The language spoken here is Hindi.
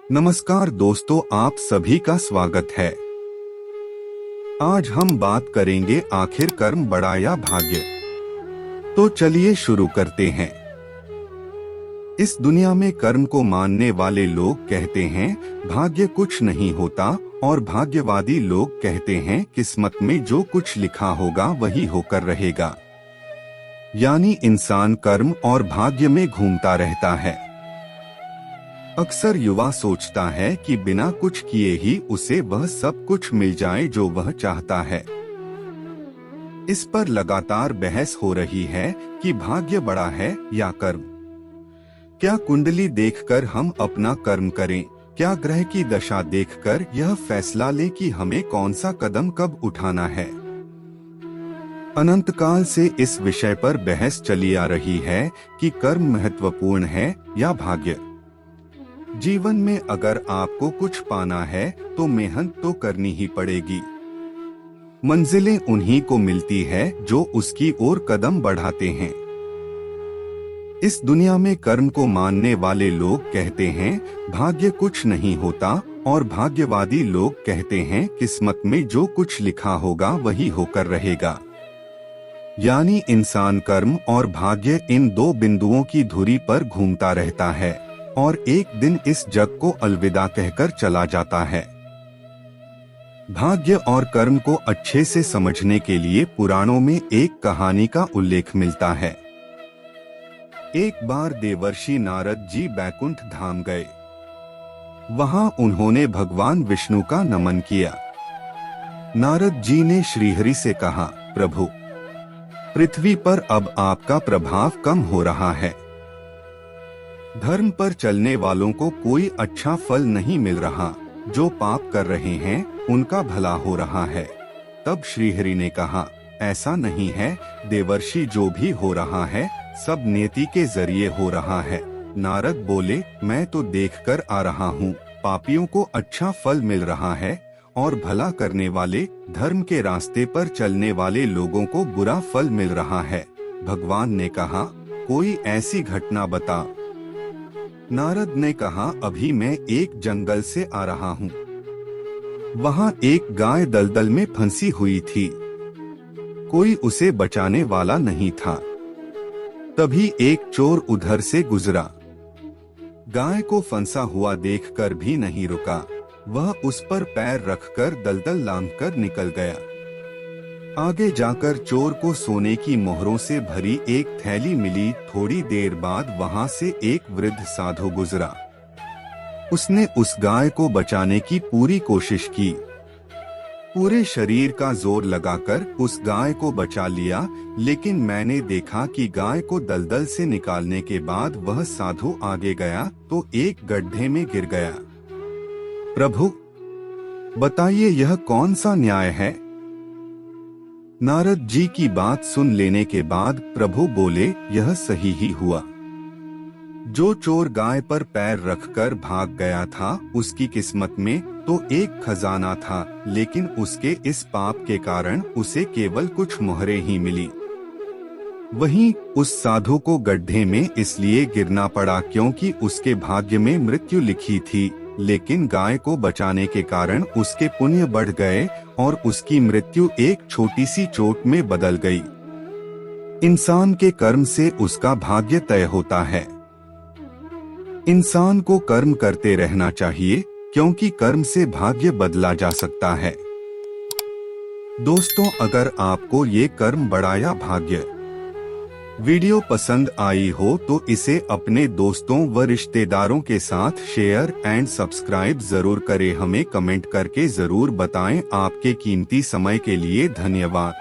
नमस्कार दोस्तों, आप सभी का स्वागत है। आज हम बात करेंगे आखिर कर्म बड़ा या भाग्य। तो चलिए शुरू करते हैं। इस दुनिया में कर्म को मानने वाले लोग कहते हैं भाग्य कुछ नहीं होता, और भाग्यवादी लोग कहते हैं किस्मत में जो कुछ लिखा होगा वही होकर रहेगा। यानी इंसान कर्म और भाग्य में घूमता रहता है। अक्सर युवा सोचता है कि बिना कुछ किए ही उसे वह सब कुछ मिल जाए जो वह चाहता है। इस पर लगातार बहस हो रही है कि भाग्य बड़ा है या कर्म। क्या कुंडली देखकर हम अपना कर्म करें? क्या ग्रह की दशा देखकर यह फैसला लें कि हमें कौन सा कदम कब उठाना है? अनंतकाल से इस विषय पर बहस चली आ रही है कि कर्म महत्वपूर्ण है या भाग्य। जीवन में अगर आपको कुछ पाना है तो मेहनत तो करनी ही पड़ेगी। मंजिलें उन्हीं को मिलती है जो उसकी ओर कदम बढ़ाते हैं। इस दुनिया में कर्म को मानने वाले लोग कहते हैं भाग्य कुछ नहीं होता, और भाग्यवादी लोग कहते हैं किस्मत में जो कुछ लिखा होगा वही होकर रहेगा। यानी इंसान कर्म और भाग्य इन दो बिंदुओं की धुरी पर घूमता रहता है और एक दिन इस जग को अलविदा कहकर चला जाता है। भाग्य और कर्म को अच्छे से समझने के लिए पुराणों में एक कहानी का उल्लेख मिलता है। एक बार देवर्षि नारद जी बैकुंठ धाम गए। वहां उन्होंने भगवान विष्णु का नमन किया। नारद जी ने श्रीहरि से कहा, प्रभु, पृथ्वी पर अब आपका प्रभाव कम हो रहा है। धर्म पर चलने वालों को कोई अच्छा फल नहीं मिल रहा। जो पाप कर रहे हैं उनका भला हो रहा है। तब श्रीहरि ने कहा, ऐसा नहीं है देवर्षि, जो भी हो रहा है सब नियति के जरिए हो रहा है। नारद बोले, मैं तो देखकर आ रहा हूँ, पापियों को अच्छा फल मिल रहा है और भला करने वाले, धर्म के रास्ते पर चलने वाले लोगों को बुरा फल मिल रहा है। भगवान ने कहा, कोई ऐसी घटना बता। नारद ने कहा, अभी मैं एक जंगल से आ रहा हूँ। वहाँ एक गाय दलदल में फंसी हुई थी। कोई उसे बचाने वाला नहीं था। तभी एक चोर उधर से गुजरा। गाय को फंसा हुआ देखकर भी नहीं रुका। वह उस पर पैर रखकर दलदल लांघकर निकल गया। आगे जाकर चोर को सोने की मोहरों से भरी एक थैली मिली। थोड़ी देर बाद वहां से एक वृद्ध साधु गुजरा। उसने उस गाय को बचाने की पूरी कोशिश की। पूरे शरीर का जोर लगाकर उस गाय को बचा लिया, लेकिन मैंने देखा कि गाय को दलदल से निकालने के बाद वह साधु आगे गया तो एक गड्ढे में गिर गया। प्रभु, बताइए यह कौन सा न्याय है? नारद जी की बात सुन लेने के बाद प्रभु बोले, यह सही ही हुआ। जो चोर गाय पर पैर रखकर भाग गया था उसकी किस्मत में तो एक खजाना था, लेकिन उसके इस पाप के कारण उसे केवल कुछ मोहरें ही मिली। वहीं उस साधु को गड्ढे में इसलिए गिरना पड़ा क्योंकि उसके भाग्य में मृत्यु लिखी थी, लेकिन गाय को बचाने के कारण उसके पुण्य बढ़ गए और उसकी मृत्यु एक छोटी सी चोट में बदल गई। इंसान के कर्म से उसका भाग्य तय होता है। इंसान को कर्म करते रहना चाहिए क्योंकि कर्म से भाग्य बदला जा सकता है। दोस्तों, अगर आपको ये कर्म बड़ा या भाग्य वीडियो पसंद आई हो तो इसे अपने दोस्तों व रिश्तेदारों के साथ शेयर एंड सब्सक्राइब जरूर करें। हमें कमेंट करके जरूर बताएं। आपके कीमती समय के लिए धन्यवाद।